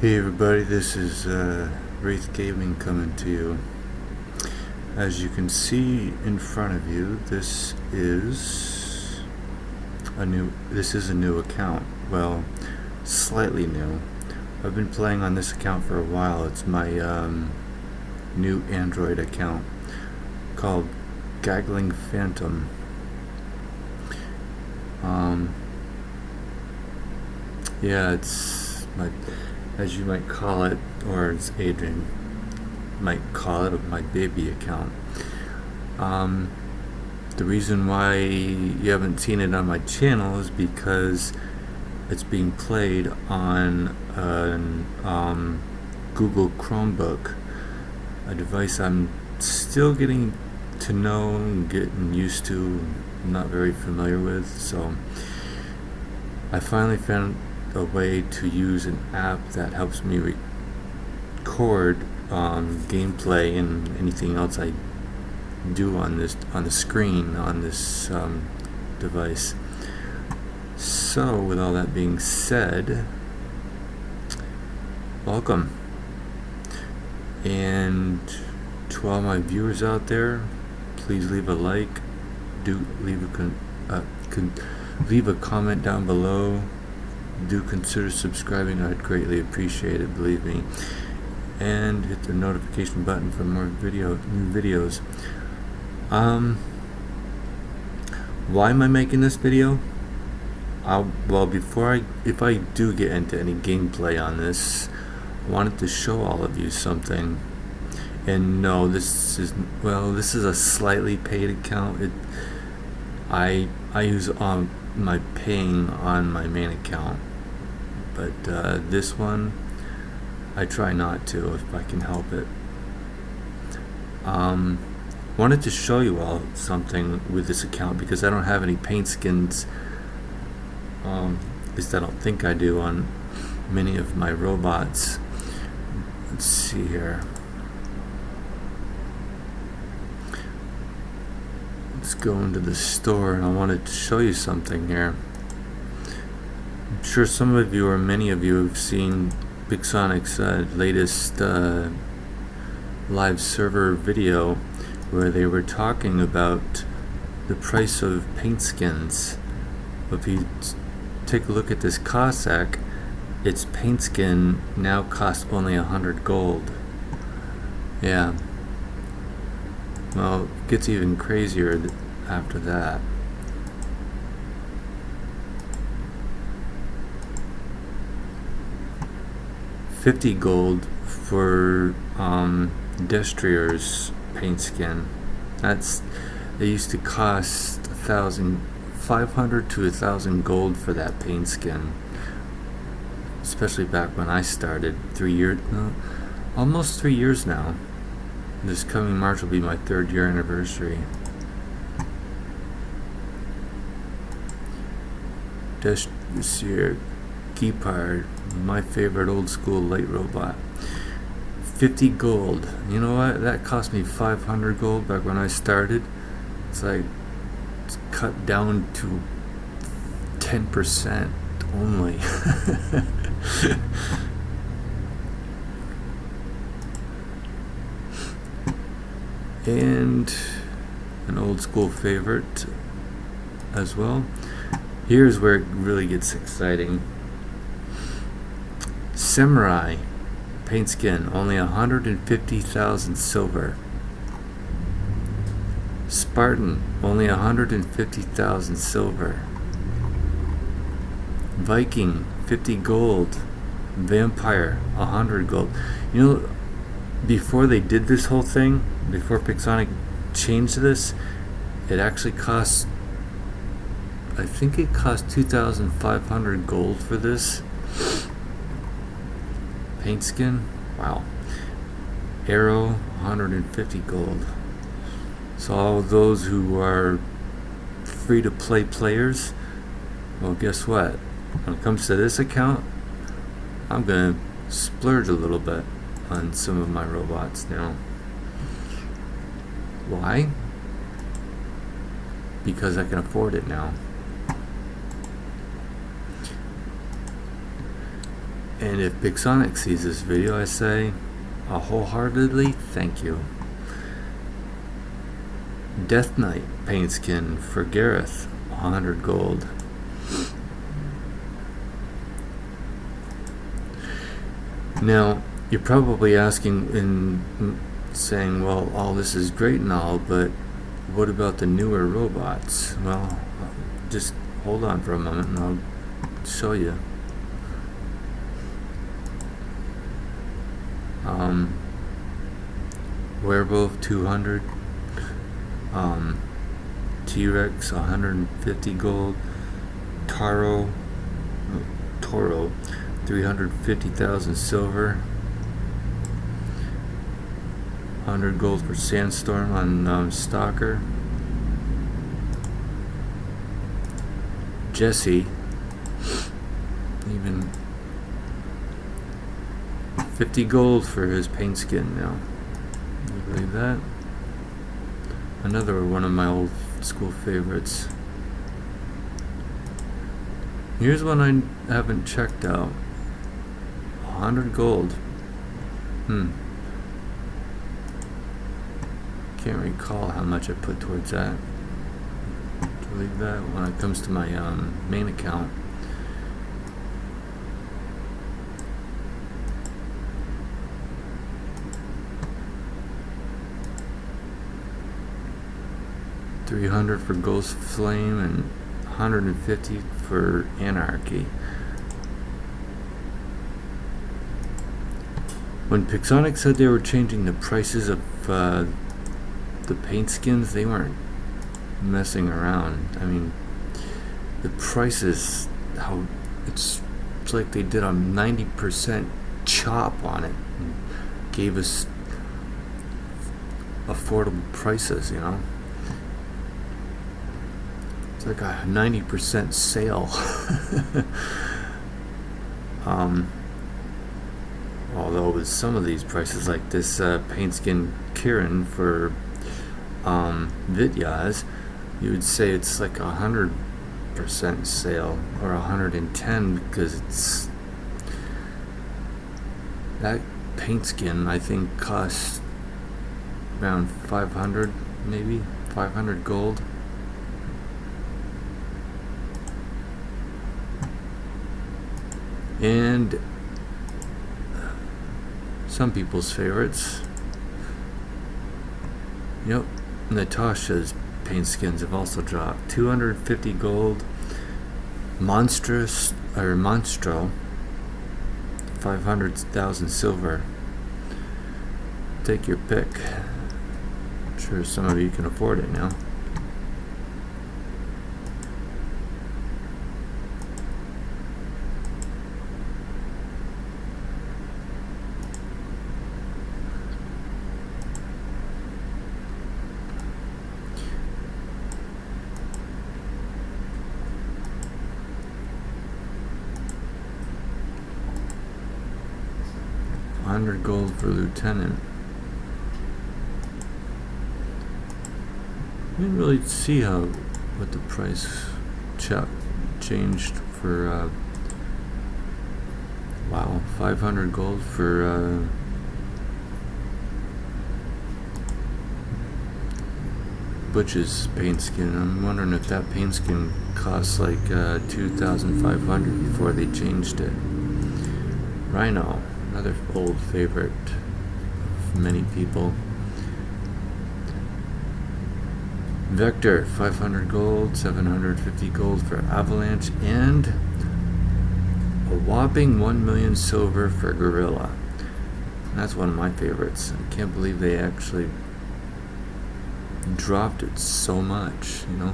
Hey everybody, this is Wraith Gaming coming to you. As you can see in front of you, this is a new account. Well, slightly new. I've been playing on this account for a while. It's my new Android account called Gaggling Phantom. Yeah, it's my, as you might call it, or as Adrian might call it, my baby account. The reason why you haven't seen it on my channel is because it's being played on a Google Chromebook, a device I'm still getting to know and getting used to, not very familiar with. So I finally found a way to use an app that helps me record gameplay and anything else I do on the screen on this device. So with all that being said, welcome, and to all my viewers out there, please leave a like, leave a comment down below. Do consider subscribing. I'd greatly appreciate it, believe me, and hit the notification button for more new videos. Why am I making this video? Well, if I do get into any gameplay on this, I wanted to show all of you something. And no, this is a slightly paid account. I use my paying on my main account, but this one I try not to if I can help it. Wanted to show you all something with this account because I don't have any paint skins. At least I don't think I do on many of my robots. Let's see here. Let's go into the store, and I wanted to show you something here. I'm sure some of you, or many of you, have seen Pixonic's latest live server video where they were talking about the price of paint skins. If you take a look at this Cossack, its paint skin now costs only 100 gold. Yeah. Well, it gets even crazier after that. $50 gold for Destrior's paint skin. They used to cost 500 to 1,000 gold for that paint skin. Especially back when I started, almost 3 years now. This coming March will be my 3rd year anniversary. Destrior Geepard, my favorite old school light robot. 50 gold. You know what? That cost me 500 gold back when I started. It's cut down to 10% only. And an old school favorite as well. Here's where it really gets exciting. Samurai paint skin, only 150,000 silver. Spartan, only 150,000 silver. Viking, 50 gold. Vampire, 100 gold. You know, before they did this whole thing, before Pixonic changed this, it actually cost, I think it cost 2,500 gold for this paint skin. Wow. Arrow, 150 gold. So all those who are free to play players, well, guess what? When it comes to this account, I'm gonna splurge a little bit on some of my robots now. Why? Because I can afford it now. And if Pixonic sees this video, I say wholeheartedly thank you. Death Knight paint skin for Gareth, 100 gold. Now, you're probably asking and saying, well, all this is great and all, but what about the newer robots? Well, just hold on for a moment and I'll show you. Werewolf 200, T-Rex 150 gold, Toro 350,000 silver, 100 gold for Sandstorm on Stalker, Jesse even 50 gold for his paint skin now. You believe that? Another one of my old school favorites. Here's one I haven't checked out. 100 gold. Can't recall how much I put towards that. To leave that when it comes to my main account. $300 for Ghost Flame and $150 for Anarchy. When Pixonic said they were changing the prices of the paint skins, they weren't messing around. I mean, the prices, how it's like they did a 90% chop on it and gave us affordable prices, you know. It's like a 90% sale. Although with some of these prices, like this paint skin Kieran for Vityaz, you would say it's like 100% sale or 110 because it's that paint skin I think costs around 500, maybe 500 gold. And some people's favorites. Yep, Natasha's paint skins have also dropped. 250 gold. Monstro, 500,000 silver. Take your pick. I'm sure some of you can afford it now. $100 gold for Lieutenant. I didn't really see what the price changed for wow, 500 gold for Butch's paint skin. I'm wondering if that paint skin costs like 2,500 before they changed it. Rhino, another old favorite of many people. Vector, 500 gold, 750 gold for Avalanche, and a whopping 1 million silver for Gorilla. That's one of my favorites. I can't believe they actually dropped it so much, you know.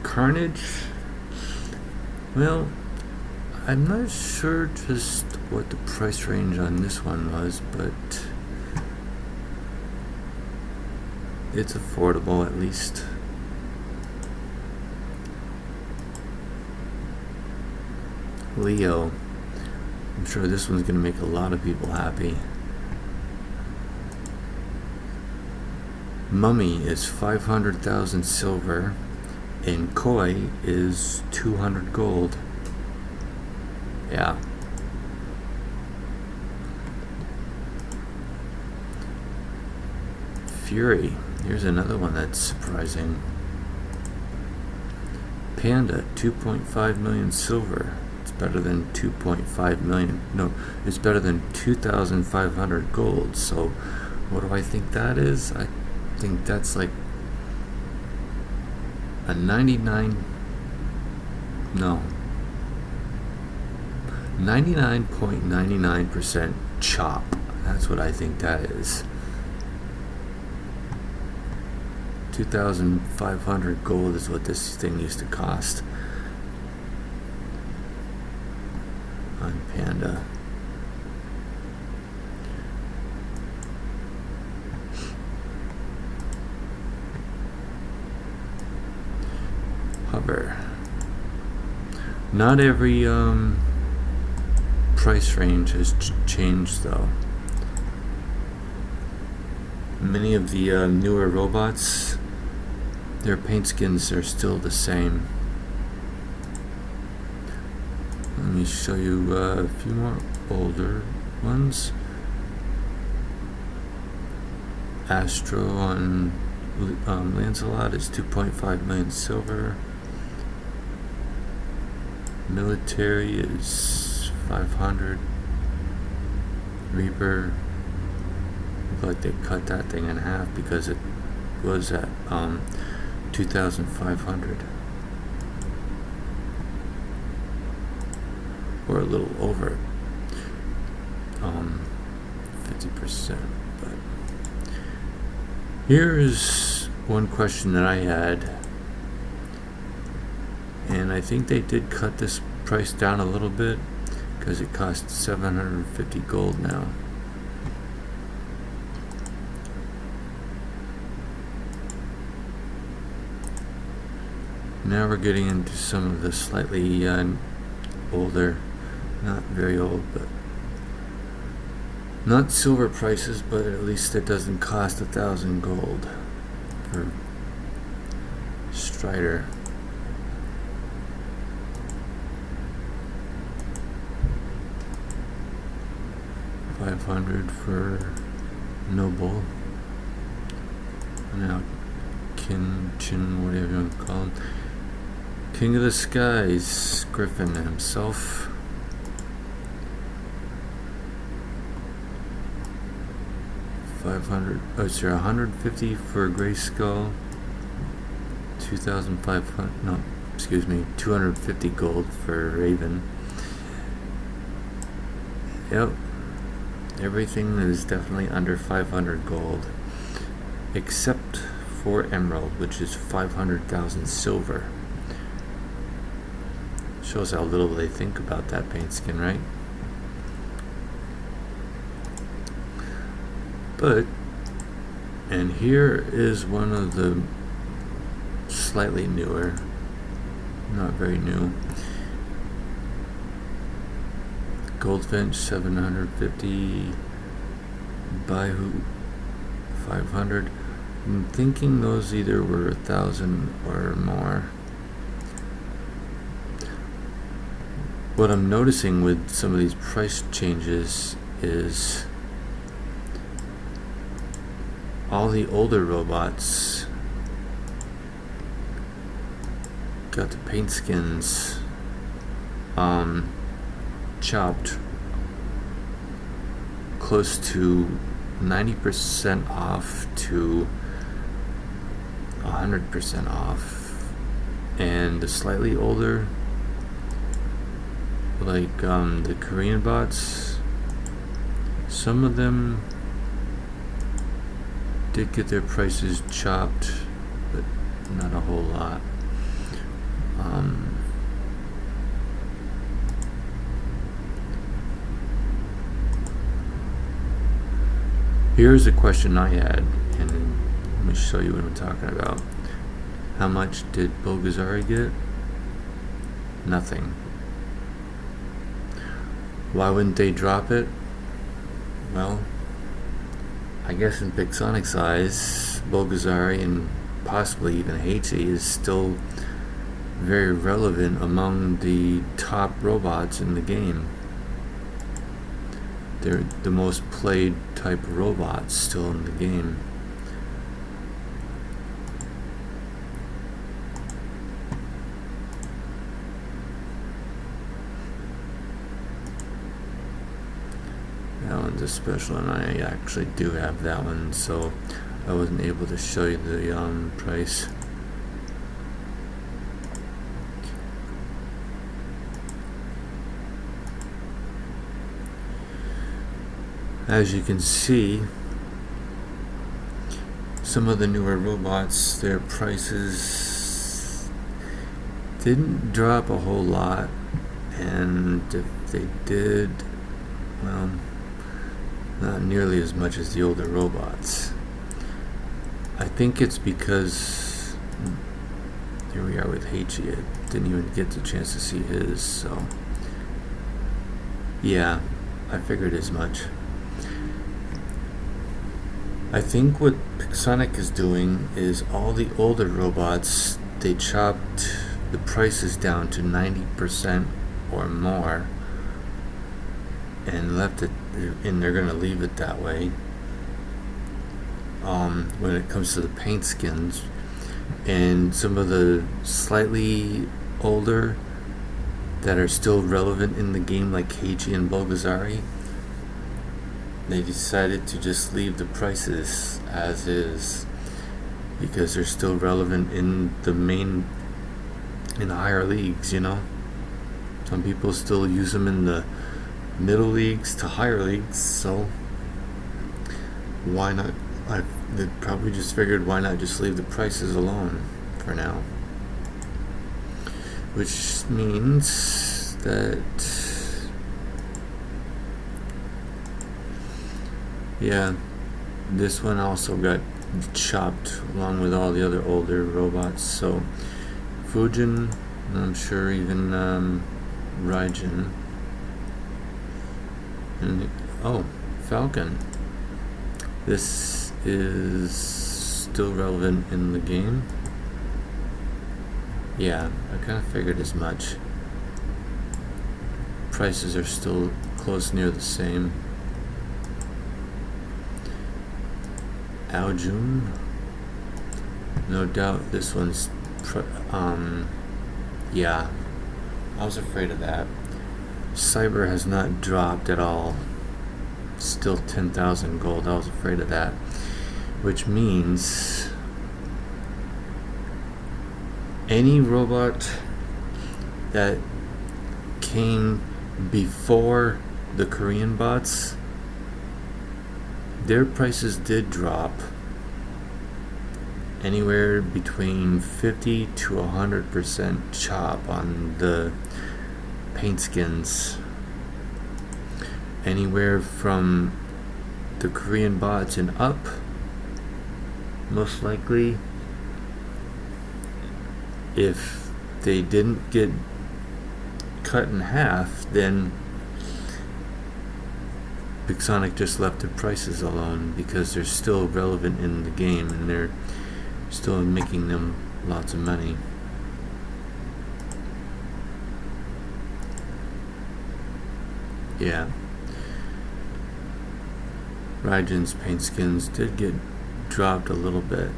Carnage, well, I'm not sure just what the price range on this one was, but it's affordable at least. Leo, I'm sure this one's going to make a lot of people happy. Mummy is 500,000 silver and Koi is 200 gold. Yeah. Fury. Here's another one that's surprising. Panda, 2.5 million silver. It's better than 2.5 million. No, it's better than 2,500 gold. So, what do I think that is? I think that's like a 99.99% chop. That's what I think that is. 2,500 gold is what this thing used to cost on Panda. Hover. Not every price range has changed though. Many of the newer robots, their paint skins are still the same. Let me show you a few more older ones. Astro on Lancelot is 2.5 million silver. Military is 500. Reaper, like they cut that thing in half because it was at 2,500 or a little over 50%. But here is one question that I had, and I think they did cut this price down a little bit because it costs 750 gold now. Now we're getting into some of the slightly older, not very old, but not silver prices, but at least it doesn't cost 1,000 gold for Strider. $500 for Noble. Now Chin, whatever you want to call him. King of the Skies, Griffin himself. $150 for Grayskull. 2,500. No, excuse me. 250 gold for Raven. Yep. Everything is definitely under 500 gold, except for Emerald, which is 500,000 silver. Shows how little they think about that paint skin, right? But, and here is one of the slightly newer, not very new. Goldfinch 750, Baihu 500. I'm thinking those either were 1,000 or more. What I'm noticing with some of these price changes is all the older robots got the paint skins chopped close to 90% off to 100% off, and the slightly older, like the Korean bots, some of them did get their prices chopped, but not a whole lot. Here's a question I had, and let me show you what I'm talking about. How much did Bulgazari get? Nothing. Why wouldn't they drop it? Well, I guess in Pixonic size, Bulgazari and possibly even Haiti is still very relevant among the top robots in the game. They're the most played type of robots still in the game. That one's a special, and I actually do have that one, so I wasn't able to show you the price. As you can see, some of the newer robots, their prices didn't drop a whole lot, and if they did, well, not nearly as much as the older robots. I think it's because here we are with Heichi. I didn't even get the chance to see his, so yeah, I figured as much. I think what Pixonic is doing is all the older robots, they chopped the prices down to 90% or more and left it, and they're going to leave it that way when it comes to the paint skins. And some of the slightly older that are still relevant in the game, like Heichi and Bulgazari, they decided to just leave the prices as is because they're still relevant in the higher leagues, you know. Some people still use them in the middle leagues to higher leagues, so why not? They probably just figured, why not just leave the prices alone for now? Which means that, yeah, this one also got chopped along with all the other older robots. So Fujin, and I'm sure even Raijin, and Falcon. This is still relevant in the game. Yeah, I kind of figured as much. Prices are still close near the same. Aojun, no doubt this one's yeah, I was afraid of that. Cyber has not dropped at all, still 10,000 gold. I was afraid of that, which means any robot that came before the Korean bots, their prices did drop anywhere between 50 to 100% chop on the paint skins. Anywhere from the Korean bots and up, most likely. If they didn't get cut in half, then Pixonic just left their prices alone because they're still relevant in the game and they're still making them lots of money. Yeah. Raijin's paint skins did get dropped a little bit,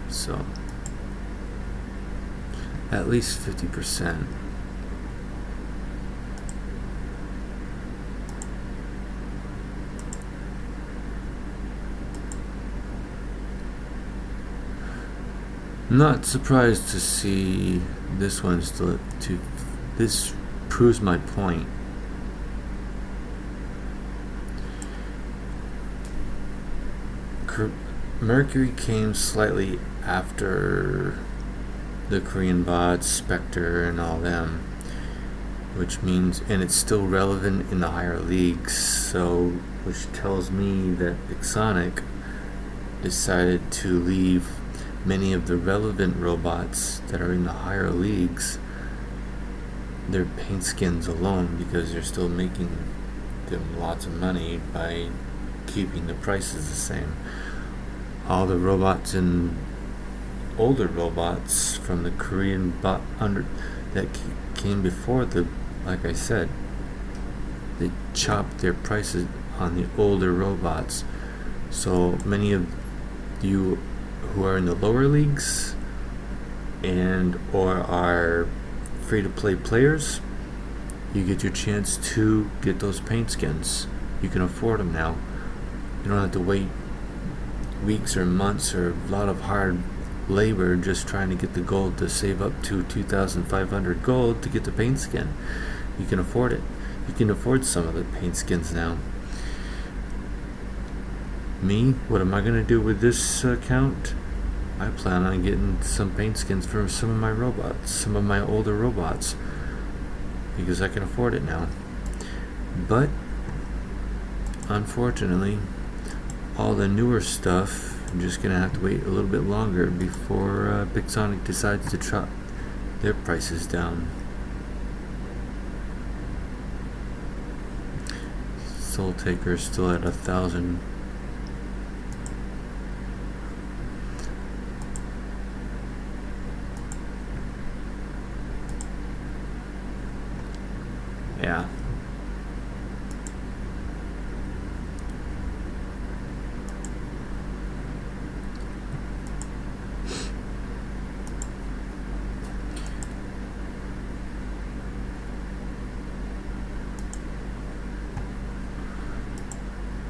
so at least 50%. Not surprised to see this one still. This proves my point. Mercury came slightly after the Korean bots, Spectre, and all them, which means, and it's still relevant in the higher leagues, so which tells me that Pixonic decided to leave many of the relevant robots that are in the higher leagues, their paint skins alone, because they're still making them lots of money by keeping the prices the same. All the robots in older robots from the Korean bot under that came before the, like I said, they chopped their prices on the older robots. So many of you who are in the lower leagues and or are free to play players, you get your chance to get those paint skins. You can afford them now. You don't have to wait weeks or months or a lot of hard labor just trying to get the gold to save up to 2,500 gold to get the paint skin. You can afford it. You can afford some of the paint skins now. Me, what am I going to do with this account? I plan on getting some paint skins for some of my robots, some of my older robots, because I can afford it now. But unfortunately, all the newer stuff, I'm just going to have to wait a little bit longer before Pixonic decides to drop their prices down. Soul Taker is still at 1,000. Yeah.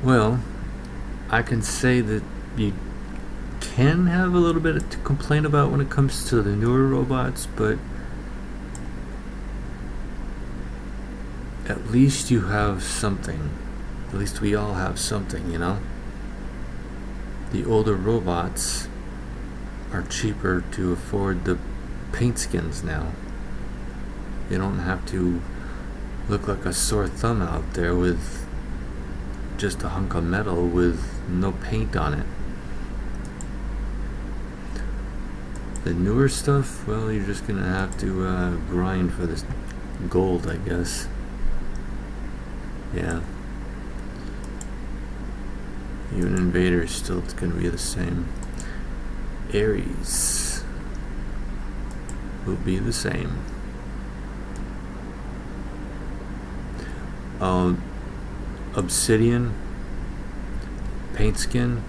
Well, I can say that you can have a little bit to complain about when it comes to the newer robots, but at least you have something. At least we all have something, you know? The older robots are cheaper to afford the paint skins now. You don't have to look like a sore thumb out there with just a hunk of metal with no paint on it. The newer stuff, well, you're just gonna have to grind for this gold, I guess. Yeah. Even Invader is still gonna be the same. Ares will be the same. Obsidian paint skin,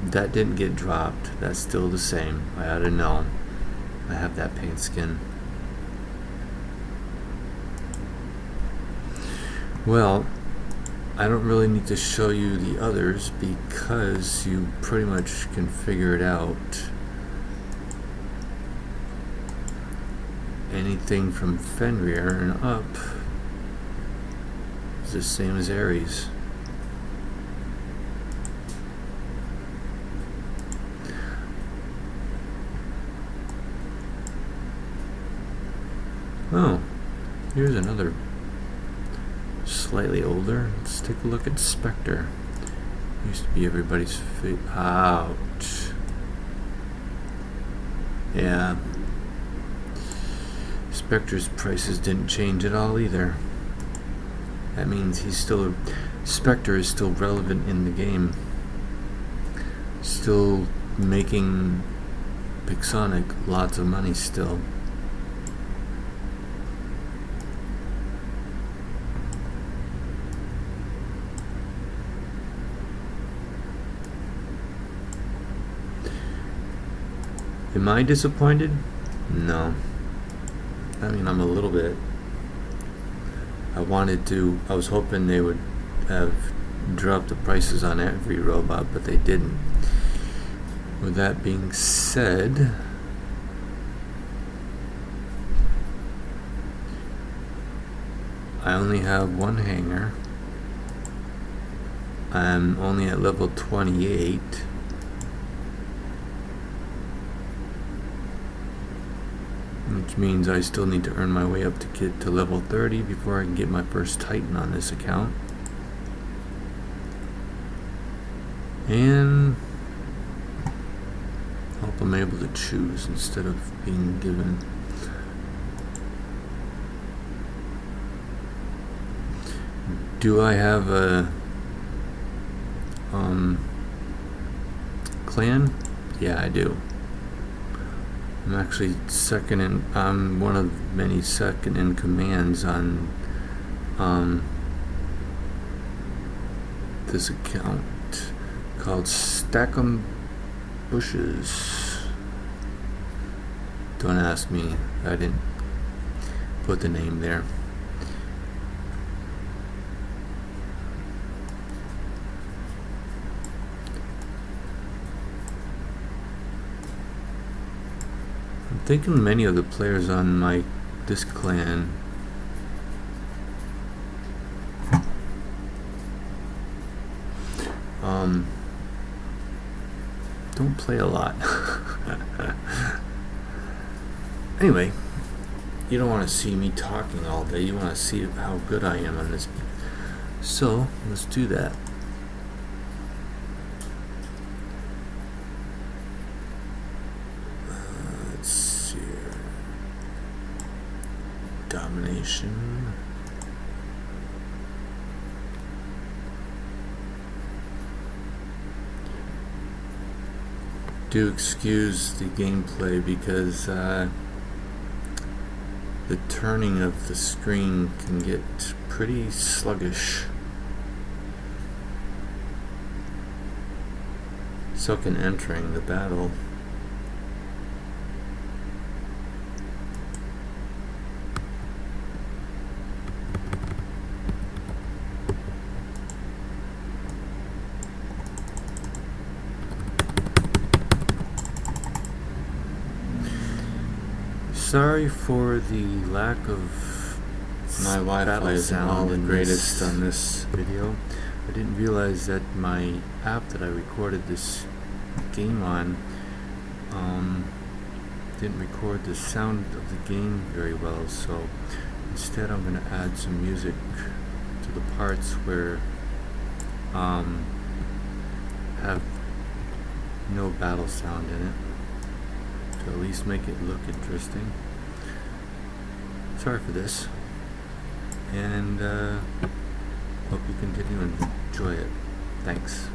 that didn't get dropped. That's still the same. I ought to know. I have that paint skin. Well, I don't really need to show you the others because you pretty much can figure it out. Anything from Fenrir and up is the same as Ares. Oh, here's another slightly older. Let's take a look at Spectre. Used to be everybody's ouch. Yeah. Spectre's prices didn't change at all either. That means Spectre is still relevant in the game. Still making Pixonic lots of money still. Am I disappointed? No. I mean, I'm a little bit. I was hoping they would have dropped the prices on every robot, but they didn't. With that being said, I only have one hanger. I'm only at level 28. Which means I still need to earn my way up to get to level 30 before I can get my first Titan on this account. And I hope I'm able to choose instead of being given. Do I have a clan? Yeah, I do. I'm actually I'm one of many second in commands on this account called Stack'em Bushes. Don't ask me, I didn't put the name there. I'm thinking many of the players on this clan don't play a lot. Anyway, you don't want to see me talking all day. You want to see how good I am on this. So let's do that. Let's see here. Domination. Do excuse the gameplay because the turning of the screen can get pretty sluggish. So can entering the battle. Sorry for the lack of my Wi-Fi isn't all the greatest on this video. I didn't realize that my app that I recorded this game on didn't record the sound of the game very well, so instead I'm going to add some music to the parts where have no battle sound in it, to at least make it look interesting. Sorry for this, and hope you continue and enjoy it. Thanks.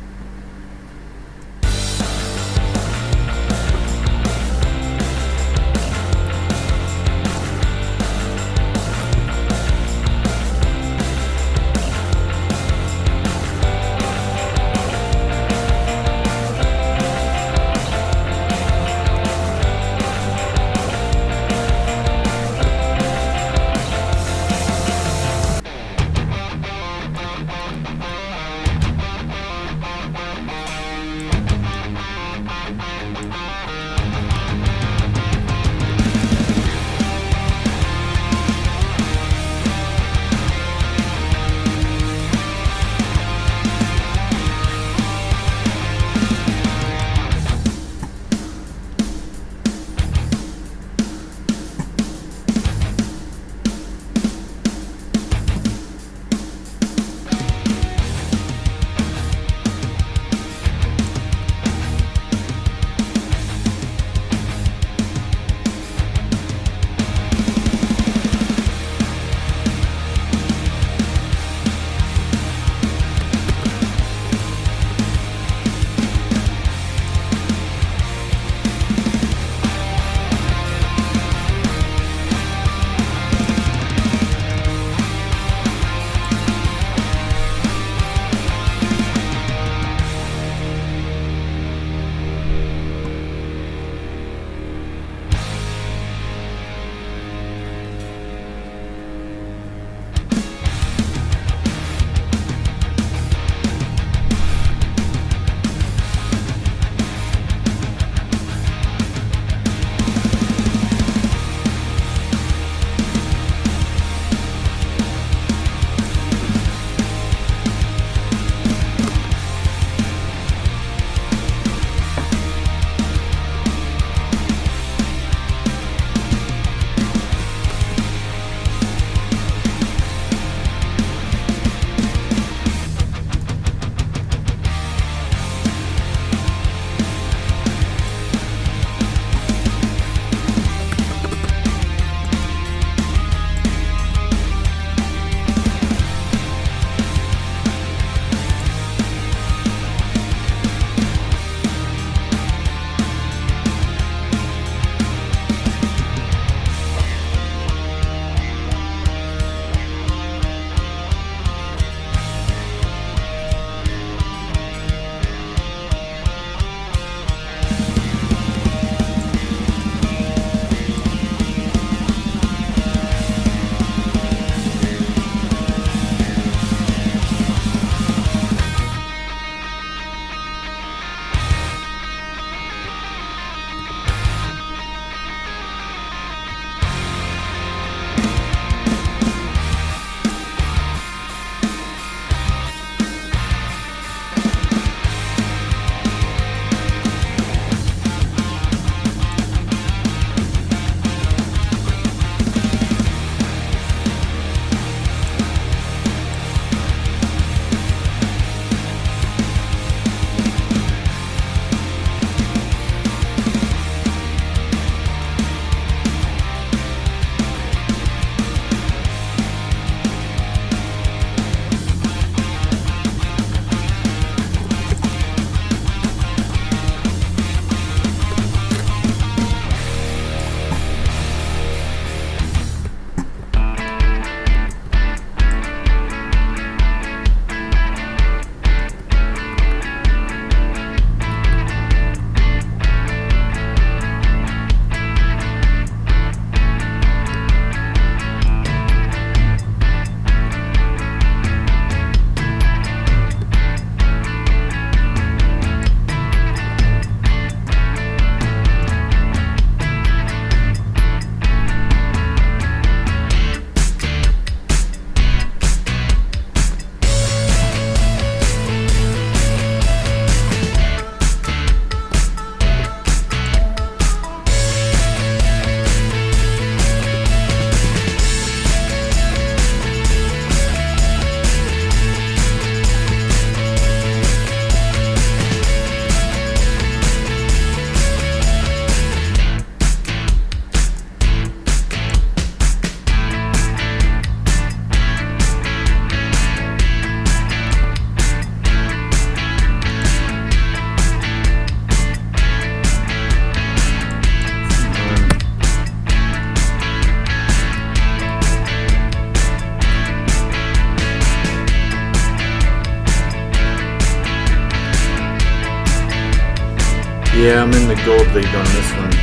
Yeah, I'm in the gold league on this one.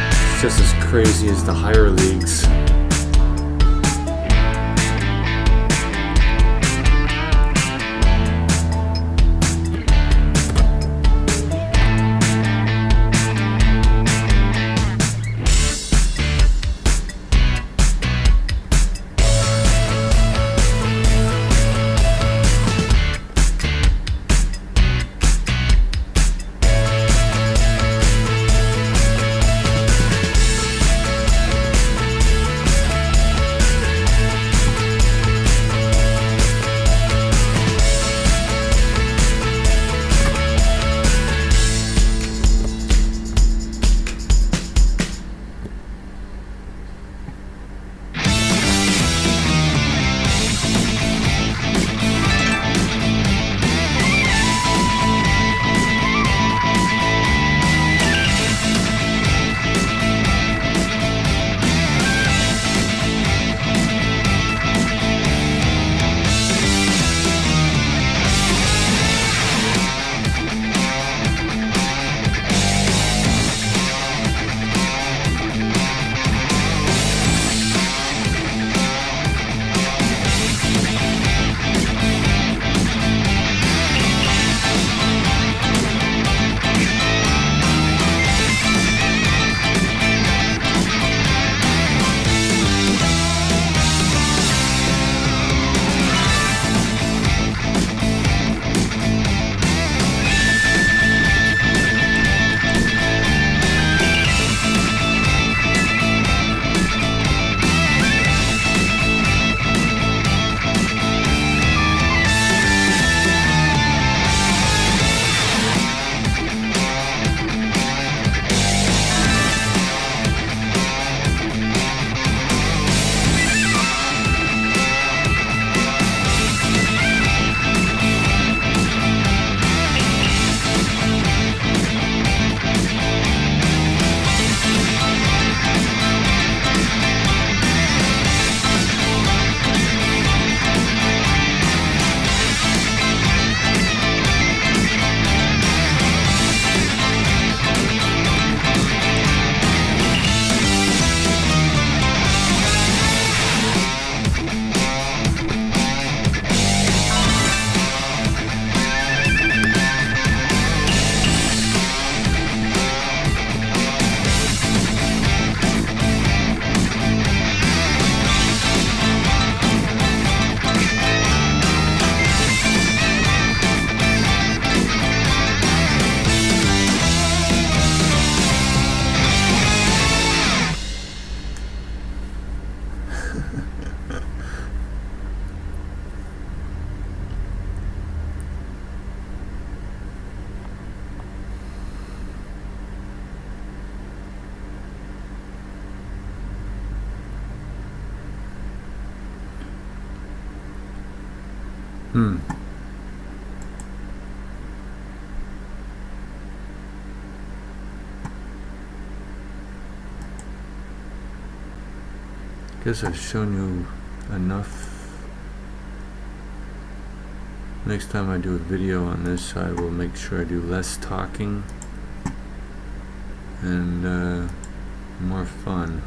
It's just as crazy as the higher leagues. Guess I've shown you enough. Next time I do a video on this, I will make sure I do less talking and more fun.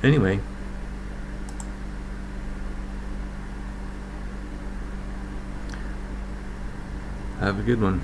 Anyway, have a good one.